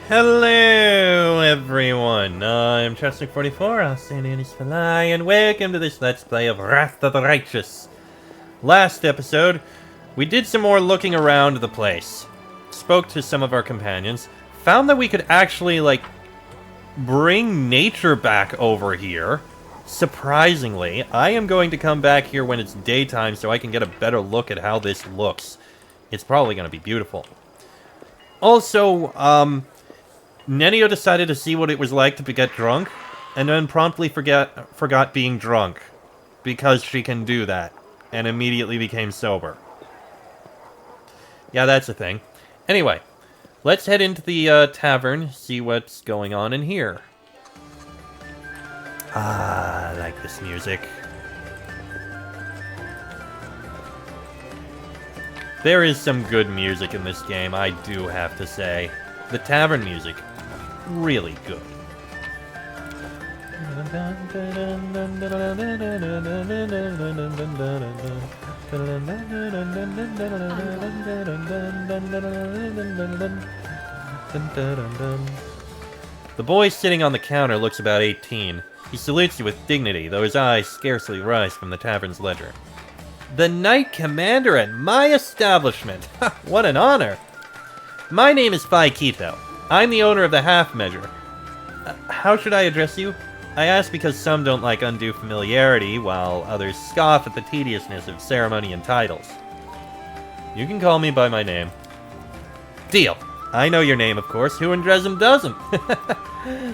Hello, everyone. I'm Chester44, Outstanding Fly, and welcome to this Let's Play of Wrath of the Righteous. Last episode, we did some more looking around the place. Spoke to some of our companions. Found that we could actually, bring nature back over here. Surprisingly, I am going to come back here when it's daytime so I can get a better look at how this looks. It's probably going to be beautiful. Also, Nenio decided to see what it was like to get drunk, and then promptly forgot being drunk, because she can do that, and immediately became sober. Yeah, that's a thing. Anyway, let's head into the tavern, see what's going on in here. Ah, I like this music. There is some good music in this game, I do have to say. The tavern music, really good. The boy sitting on the counter looks about 18. He salutes you with dignity, though his eyes scarcely rise from the tavern's ledger. The Knight Commander at my establishment! What an honor! My name is Faikito. I'm the owner of the Half Measure. How should I address you? I ask because some don't like undue familiarity, while others scoff at the tediousness of ceremony and titles. You can call me by my name. Deal. I know your name, of course. Who in Drezen doesn't?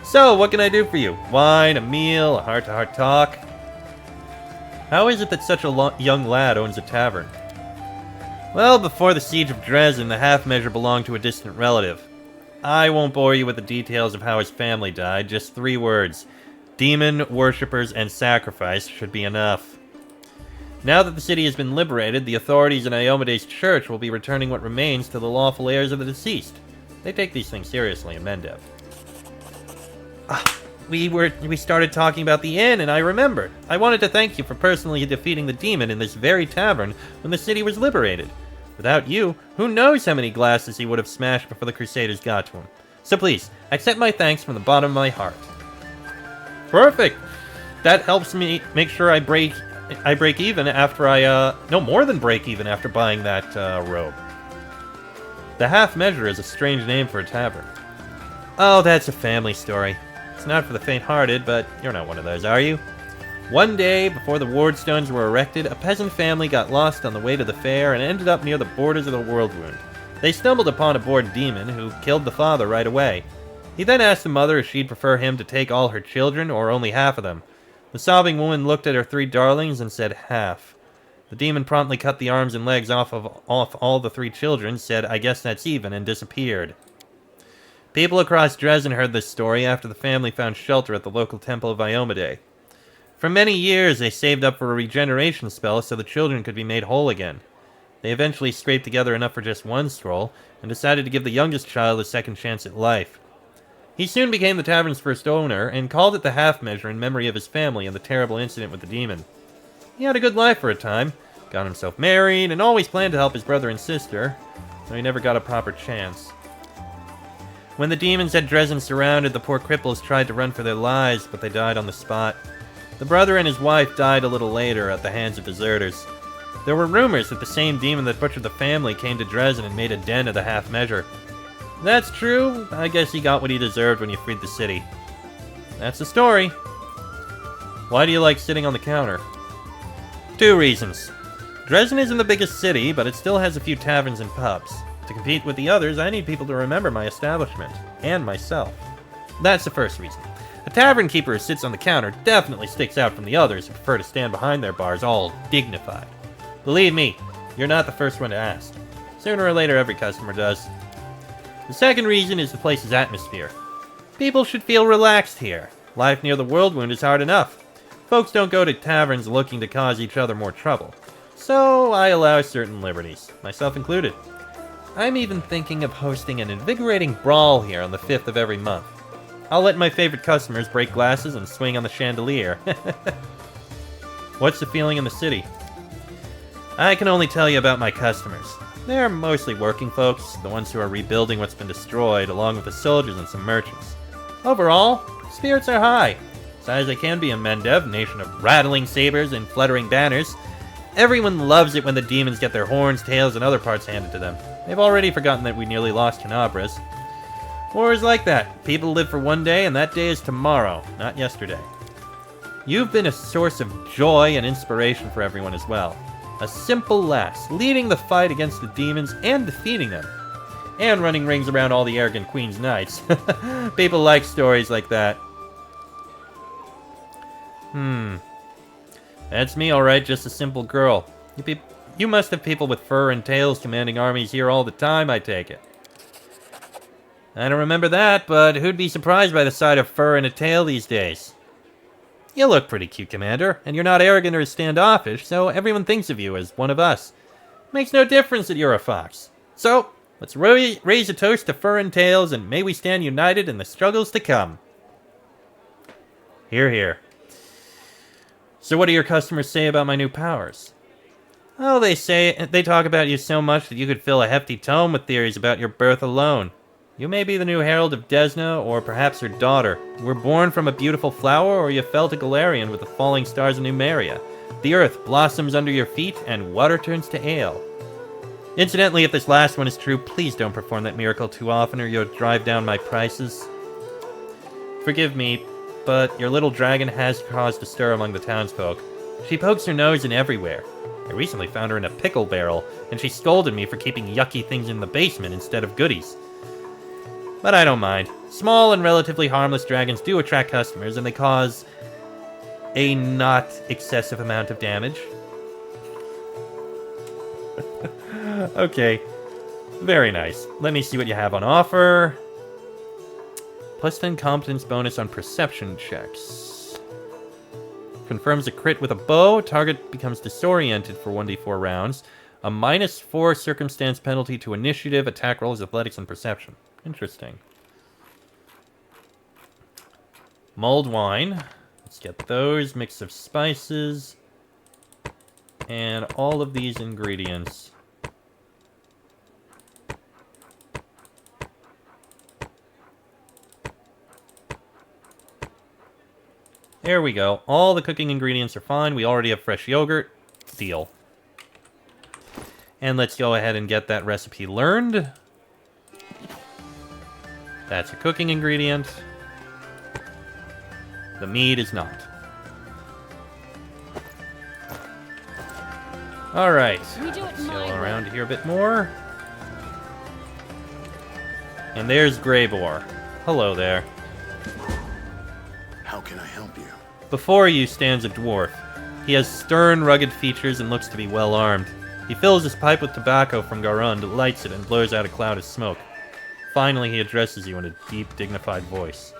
So, what can I do for you? Wine, a meal, a heart-to-heart talk? How is it that such a young lad owns a tavern? Well, before the siege of Drezen, the Half Measure belonged to a distant relative. I won't bore you with the details of how his family died, just 3 words. Demon, worshippers, and sacrifice should be enough. Now that the city has been liberated, the authorities in Iomede's church will be returning what remains to the lawful heirs of the deceased. They take these things seriously in Mendev. We started talking about the inn, and I remembered. I wanted to thank you for personally defeating the demon in this very tavern when the city was liberated. Without you, who knows how many glasses he would have smashed before the Crusaders got to him. So please, accept my thanks from the bottom of my heart. Perfect! That helps me make sure I break even after more than break even after buying that robe. The Half Measure is a strange name for a tavern. Oh, that's a family story. It's not for the faint-hearted, but you're not one of those, are you? One day, before the wardstones were erected, a peasant family got lost on the way to the fair and ended up near the borders of the world wound. They stumbled upon a bored demon who killed the father right away. He then asked the mother if she'd prefer him to take all her children or only half of them. The sobbing woman looked at her 3 darlings and said half. The demon promptly cut the arms and legs off all the 3 children, said, "I guess that's even," and disappeared. People across Drezen heard this story after the family found shelter at the local temple of Iomede. For many years, they saved up for a regeneration spell so the children could be made whole again. They eventually scraped together enough for just 1 scroll, and decided to give the youngest child a second chance at life. He soon became the tavern's first owner, and called it the Half Measure in memory of his family and the terrible incident with the demon. He had a good life for a time, got himself married, and always planned to help his brother and sister, though he never got a proper chance. When the demons had Drezen surrounded, the poor cripples tried to run for their lives, but they died on the spot. The brother and his wife died a little later at the hands of deserters. There were rumors that the same demon that butchered the family came to Drezen and made a den of the Half Measure. If that's true, I guess he got what he deserved when he freed the city. That's the story. Why do you like sitting on the counter? 2 reasons. Drezen isn't the biggest city, but it still has a few taverns and pubs. To compete with the others, I need people to remember my establishment, and myself. That's the first reason. A tavern keeper who sits on the counter definitely sticks out from the others who prefer to stand behind their bars all dignified. Believe me, you're not the first one to ask. Sooner or later, every customer does. The second reason is the place's atmosphere. People should feel relaxed here. Life near the world wound is hard enough. Folks don't go to taverns looking to cause each other more trouble. So I allow certain liberties, myself included. I'm even thinking of hosting an invigorating brawl here on the 5th of every month. I'll let my favorite customers break glasses and swing on the chandelier. What's the feeling in the city? I can only tell you about my customers. They're mostly working folks, the ones who are rebuilding what's been destroyed, along with the soldiers and some merchants. Overall, spirits are high, as high as they can be in Mendev, nation of rattling sabers and fluttering banners. Everyone loves it when the demons get their horns, tails, and other parts handed to them. They've already forgotten that we nearly lost Canabras. War is like that. People live for one day, and that day is tomorrow, not yesterday. You've been a source of joy and inspiration for everyone as well. A simple lass, leading the fight against the demons and defeating them. And running rings around all the arrogant Queen's knights. People like stories like that. That's me, alright, just a simple girl. You must have people with fur and tails commanding armies here all the time, I take it. I don't remember that, but who'd be surprised by the sight of fur and a tail these days? You look pretty cute, Commander, and you're not arrogant or standoffish, so everyone thinks of you as one of us. Makes no difference that you're a fox. So, let's raise a toast to fur and tails, and may we stand united in the struggles to come. Hear, hear. So what do your customers say about my new powers? Oh, they talk about you so much that you could fill a hefty tome with theories about your birth alone. You may be the new herald of Desna, or perhaps her daughter. You were born from a beautiful flower, or you fell to Galarian with the falling stars of Numeria. The earth blossoms under your feet, and water turns to ale. Incidentally, if this last one is true, please don't perform that miracle too often, or you'll drive down my prices. Forgive me, but your little dragon has caused a stir among the townsfolk. She pokes her nose in everywhere. I recently found her in a pickle barrel, and she scolded me for keeping yucky things in the basement instead of goodies. But I don't mind. Small and relatively harmless dragons do attract customers, and they cause a not excessive amount of damage. Okay. Very nice. Let me see what you have on offer. Plus 10 competence bonus on perception checks. Confirms a crit with a bow. Target becomes disoriented for 1d4 rounds. A -4 circumstance penalty to initiative, attack rolls, athletics, and perception. Interesting. Mulled wine. Let's get those. Mix of spices. And all of these ingredients. There we go. All the cooking ingredients are fine. We already have fresh yogurt. Deal. And let's go ahead and get that recipe learned. That's a cooking ingredient. The mead is not. Alright. Let's go around here a bit more. And there's Greybor. Hello there. How can I help you? Before you stands a dwarf. He has stern, rugged features and looks to be well armed. He fills his pipe with tobacco from Garund, lights it, and blows out a cloud of smoke. Finally, he addresses you in a deep, dignified voice.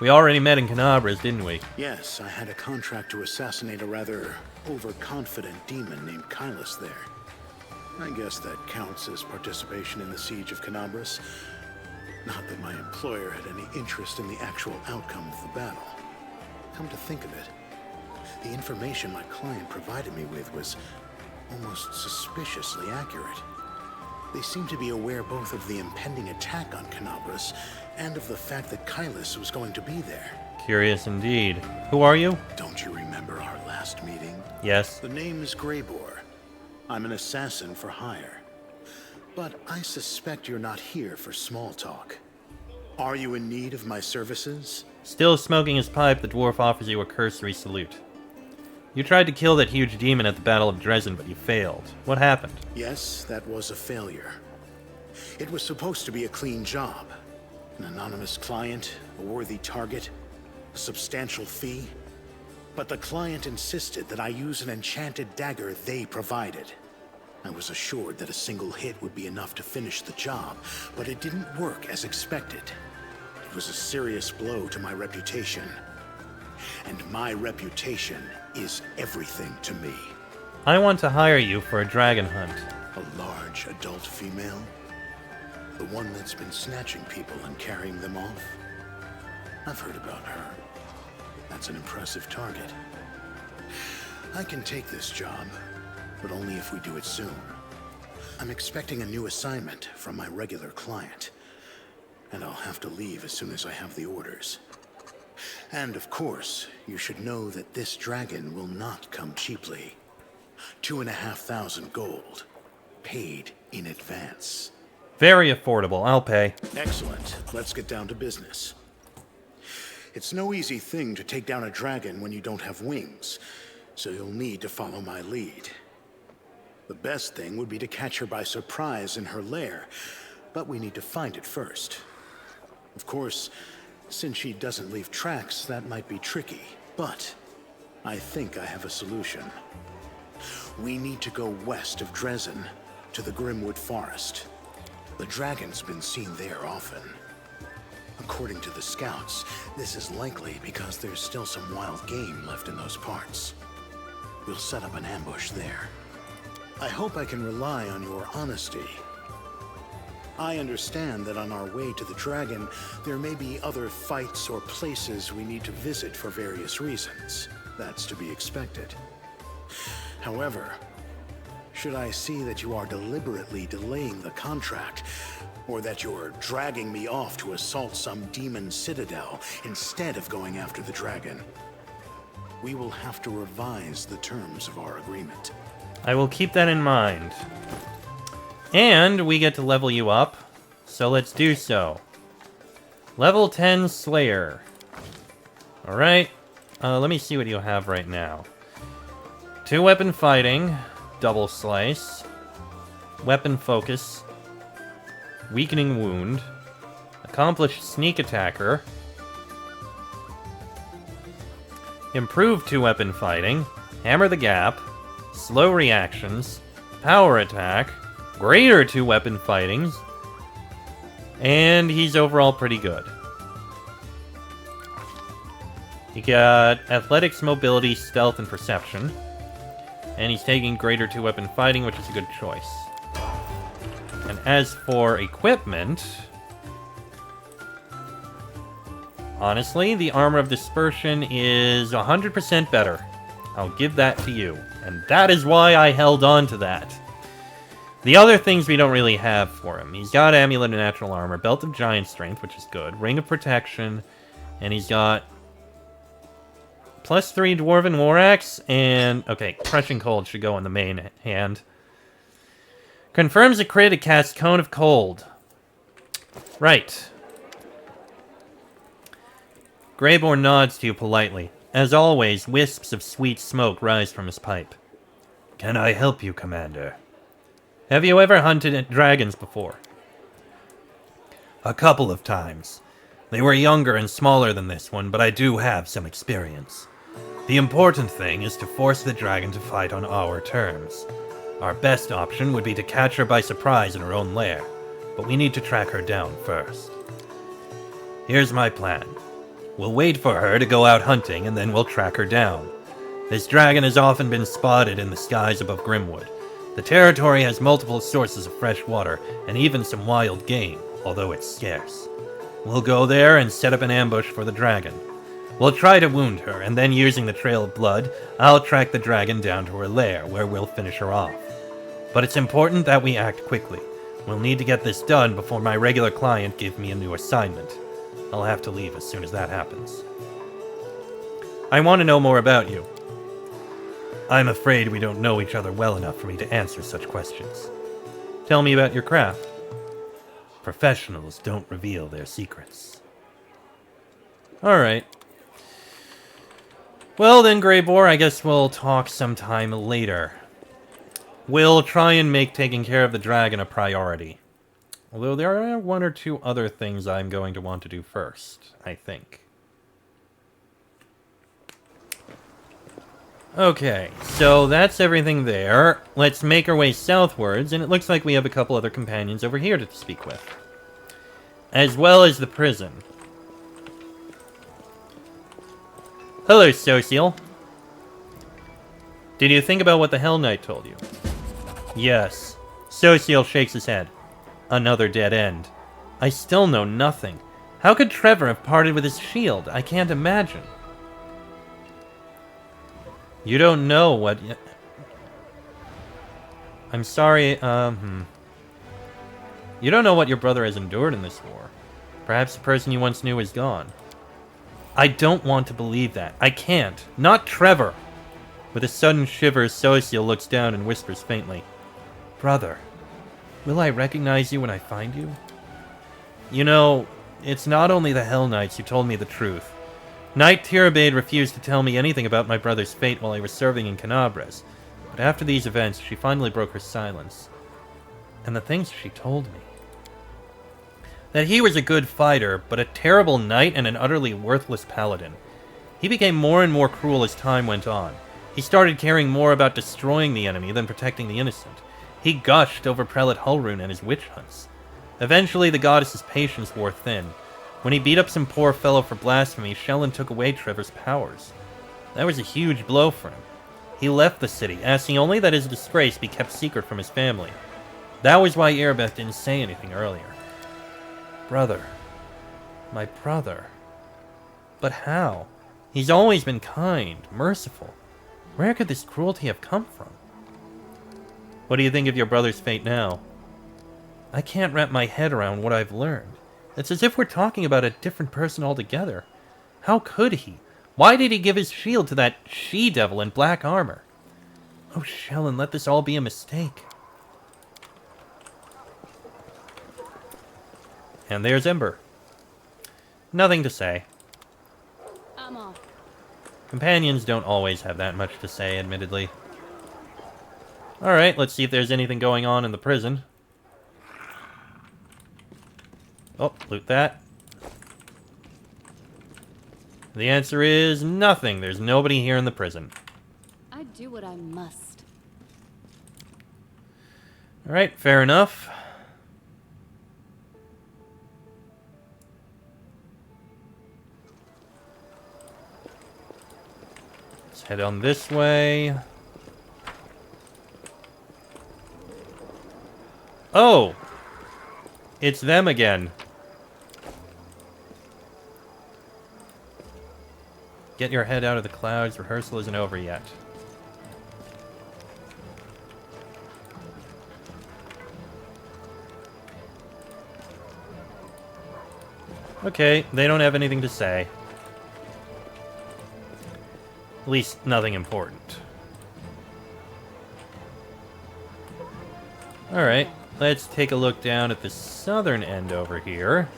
We already met in Canabras, didn't we? Yes, I had a contract to assassinate a rather overconfident demon named Kylus there. I guess that counts as participation in the siege of Canabras. Not that my employer had any interest in the actual outcome of the battle. Come to think of it, the information my client provided me with was almost suspiciously accurate. They seemed to be aware both of the impending attack on Canabras and of the fact that Kylus was going to be there. Curious indeed. Who are you? Don't you remember our last meeting? Yes. The name is Greybor. I'm an assassin for hire. But I suspect you're not here for small talk. Are you in need of my services? Still smoking his pipe, the dwarf offers you a cursory salute. You tried to kill that huge demon at the Battle of Drezen, but you failed. What happened? Yes, that was a failure. It was supposed to be a clean job. An anonymous client, a worthy target, a substantial fee. But the client insisted that I use an enchanted dagger they provided. I was assured that a single hit would be enough to finish the job, but it didn't work as expected. It was a serious blow to my reputation. And my reputation is everything to me. I want to hire you for a dragon hunt. A large adult female? The one that's been snatching people and carrying them off? I've heard about her. That's an impressive target. I can take this job, but only if we do it soon. I'm expecting a new assignment from my regular client, and I'll have to leave as soon as I have the orders. And of course, you should know that this dragon will not come cheaply. 2,500 gold, paid in advance. Very affordable. I'll pay. Excellent. Let's get down to business. It's no easy thing to take down a dragon when you don't have wings, so you'll need to follow my lead. The best thing would be to catch her by surprise in her lair, but we need to find it first. Of course, since she doesn't leave tracks, that might be tricky, but I think I have a solution. We need to go west of Drezen to the Grimwood Forest. The dragon's been seen there often. According to the scouts, this is likely because there's still some wild game left in those parts. We'll set up an ambush there. I hope I can rely on your honesty. I understand that on our way to the dragon, there may be other fights or places we need to visit for various reasons. That's to be expected. However, should I see that you are deliberately delaying the contract, or that you're dragging me off to assault some demon citadel instead of going after the dragon, we will have to revise the terms of our agreement. I will keep that in mind. And we get to level you up, so let's do so. Level 10 Slayer. Alright, let me see what you have right now. 2-weapon fighting, double slice, weapon focus, weakening wound, accomplished sneak attacker, improved 2-weapon fighting, hammer the gap, slow reactions, power attack, greater 2-weapon fightings, and he's overall pretty good. You got athletics, mobility, stealth, and perception. And he's taking greater 2-weapon fighting, which is a good choice. And as for equipment, honestly, the Armor of Dispersion is 100% better. I'll give that to you. And that is why I held on to that. The other things we don't really have for him. He's got Amulet of Natural Armor, Belt of Giant Strength, which is good, Ring of Protection, and he's got +3 Dwarven War Axe, and... okay, Crushing Cold should go in the main hand. Confirms a crit to cast Cone of Cold. Right. Greyborn nods to you politely. As always, wisps of sweet smoke rise from his pipe. Can I help you, Commander? Have you ever hunted dragons before? A couple of times. They were younger and smaller than this one, but I do have some experience. The important thing is to force the dragon to fight on our terms. Our best option would be to catch her by surprise in her own lair, but we need to track her down first. Here's my plan. We'll wait for her to go out hunting, and then we'll track her down. This dragon has often been spotted in the skies above Grimwood. The territory has multiple sources of fresh water, and even some wild game, although it's scarce. We'll go there and set up an ambush for the dragon. We'll try to wound her, and then using the trail of blood, I'll track the dragon down to her lair, where we'll finish her off. But it's important that we act quickly. We'll need to get this done before my regular client gives me a new assignment. I'll have to leave as soon as that happens. I want to know more about you. I'm afraid we don't know each other well enough for me to answer such questions. Tell me about your craft. Professionals don't reveal their secrets. Alright. Well then, Greyboar, I guess we'll talk sometime later. We'll try and make taking care of the dragon a priority. Although there are 1 or 2 other things I'm going to want to do first, I think. Okay, so that's everything there. Let's make our way southwards, and it looks like we have a couple other companions over here to speak with. As well as the prison. Hello, Social. Did you think about what the Hell Knight told you? Yes. Social shakes his head. Another dead end. I still know nothing. How could Trevor have parted with his shield? I can't imagine. You don't know what... I'm sorry, You don't know what your brother has endured in this war. Perhaps the person you once knew is gone. I don't want to believe that. I can't. Not Trevor! With a sudden shiver, Sociel looks down and whispers faintly, Brother, will I recognize you when I find you? You know, it's not only the Hell Knights who told me the truth. Knight Tirabade refused to tell me anything about my brother's fate while I was serving in Canabras, but after these events, she finally broke her silence. And the things she told me. That he was a good fighter, but a terrible knight and an utterly worthless paladin. He became more and more cruel as time went on. He started caring more about destroying the enemy than protecting the innocent. He gushed over Prelate Hulrune and his witch hunts. Eventually, the goddess's patience wore thin. When he beat up some poor fellow for blasphemy, Shellen took away Trevor's powers. That was a huge blow for him. He left the city, asking only that his disgrace be kept secret from his family. That was why Erebeth didn't say anything earlier. Brother. My brother. But how? He's always been kind, merciful. Where could this cruelty have come from? What do you think of your brother's fate now? I can't wrap my head around what I've learned. It's as if we're talking about a different person altogether. How could he? Why did he give his shield to that she-devil in black armor? Oh, Shellen, let this all be a mistake. And there's Ember. Nothing to say. I'm off. Companions don't always have that much to say, admittedly. Alright, let's see if there's anything going on in the prison. Oh, loot that. The answer is nothing. There's nobody here in the prison. I do what I must. Alright, fair enough. Let's head on this way. Oh! It's them again. Get your head out of the clouds. Rehearsal isn't over yet. Okay, they don't have anything to say. At least, nothing important. Alright, let's take a look down at the southern end over here.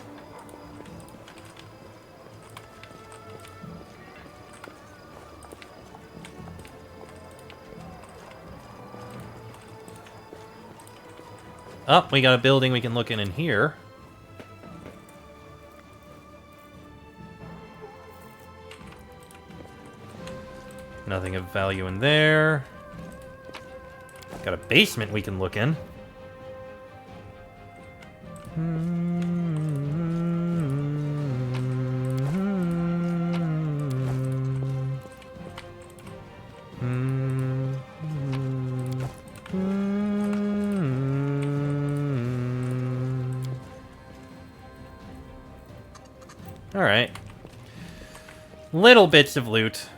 Oh, we got a building we can look in here. Nothing of value in there. Got a basement we can look in. Alright. Little bits of loot.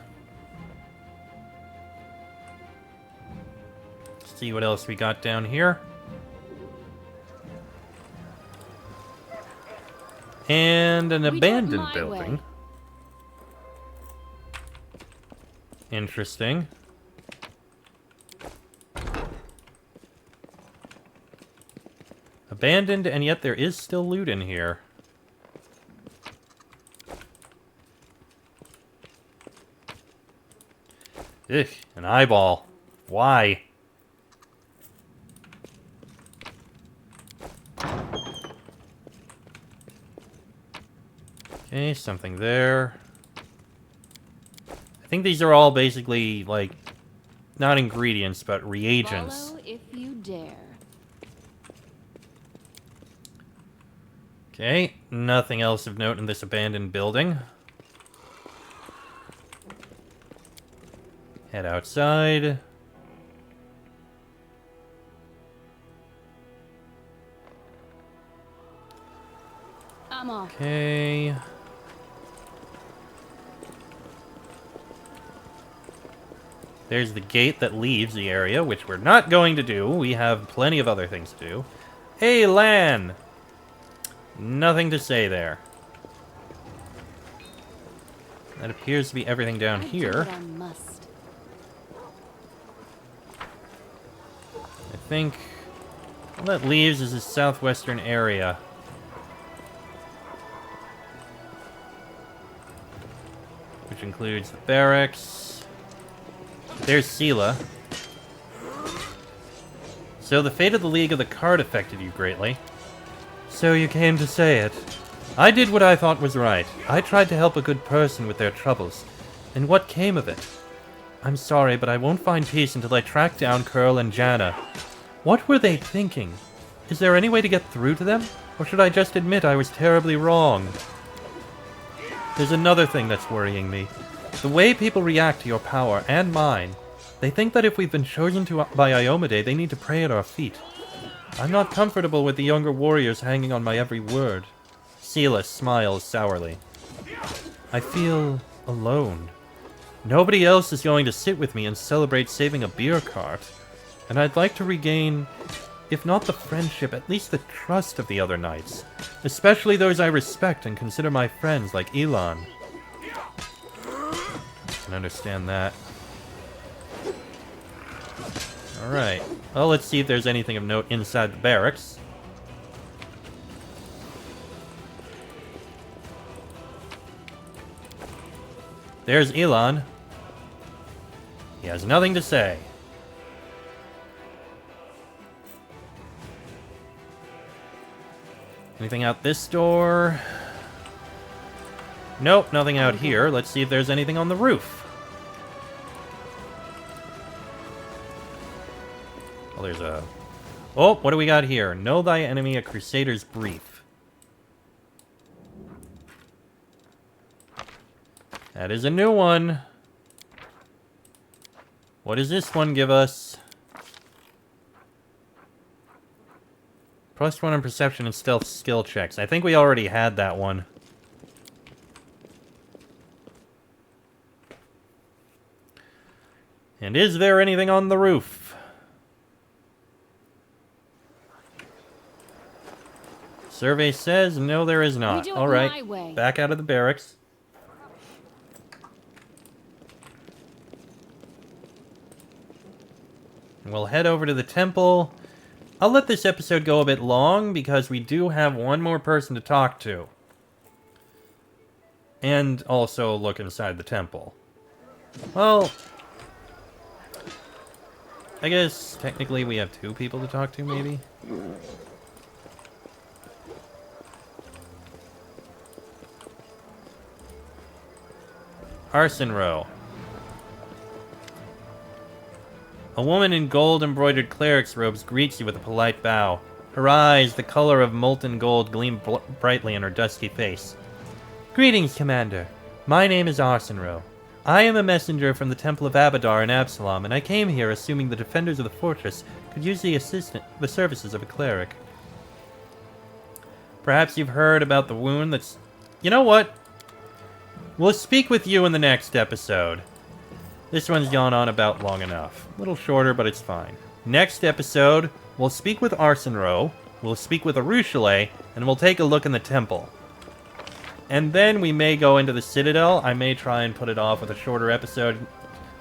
See what else we got down here. And an abandoned building. Interesting. Abandoned, and yet there is still loot in here. Ugh, an eyeball. Why? Okay, something there. I think these are all basically, like, not ingredients, but reagents. Follow if you dare. Okay, nothing else of note in this abandoned building. Head outside. I'm off. Okay. There's the gate that leaves the area, which we're not going to do. We have plenty of other things to do. Hey, Lan! Nothing to say there. That appears to be everything down I here. do what I must. I think all that leaves is the southwestern area. Which includes the barracks. There's Sela. So the fate of the League of the Card affected you greatly. So you came to say it. I did what I thought was right. I tried to help a good person with their troubles. And what came of it? I'm sorry, but I won't find peace until I track down Curl and Janna. What were they thinking? Is there any way to get through to them? Or should I just admit I was terribly wrong? There's another thing that's worrying me. The way people react to your power, and mine. They think that if we've been chosen by Iomade, they need to pray at our feet. I'm not comfortable with the younger warriors hanging on my every word. Sela smiles sourly. I feel alone. Nobody else is going to sit with me and celebrate saving a beer cart. And I'd like to regain, if not the friendship, at least the trust of the other knights. Especially those I respect and consider my friends, like Elan. I can understand that. Alright. Well, let's see if there's anything of note inside the barracks. There's Elan. He has nothing to say. Anything out this door? Nope, nothing out here. Let's see if there's anything on the roof. Well, there's a... Oh, what do we got here? Know thy enemy, a crusader's brief. That is a new one. What does this one give us? +1 on perception and stealth skill checks. I think we already had that one. And is there anything on the roof? Survey says no, there is not. We do it All right, my way. back out of the barracks. And we'll head over to the temple. I'll let this episode go a bit long because we do have one more person to talk to. And also look inside the temple. Well, I guess technically we have 2 people to talk to, maybe? Arson Row. A woman in gold-embroidered cleric's robes greets you with a polite bow. Her eyes, the color of molten gold, gleam brightly in her dusky face. Greetings, Commander. My name is Arsenro. I am a messenger from the Temple of Abadar in Absalom, and I came here assuming the defenders of the fortress could use the services of a cleric. Perhaps you've heard about the wound that's... You know what? We'll speak with you in the next episode. This one's gone on about long enough. A little shorter, but it's fine. Next episode, we'll speak with Arsenro, we'll speak with Arushale, and we'll take a look in the temple. And then we may go into the Citadel. I may try and put it off with a shorter episode,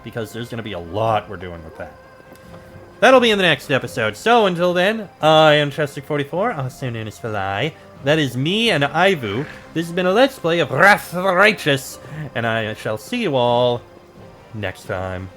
because there's going to be a lot we're doing with that. That'll be in the next episode. So until then, I am Chester44, also known as Falai. That is me and Ivu. This has been a Let's Play of Wrath of the Righteous, and I shall see you all next time.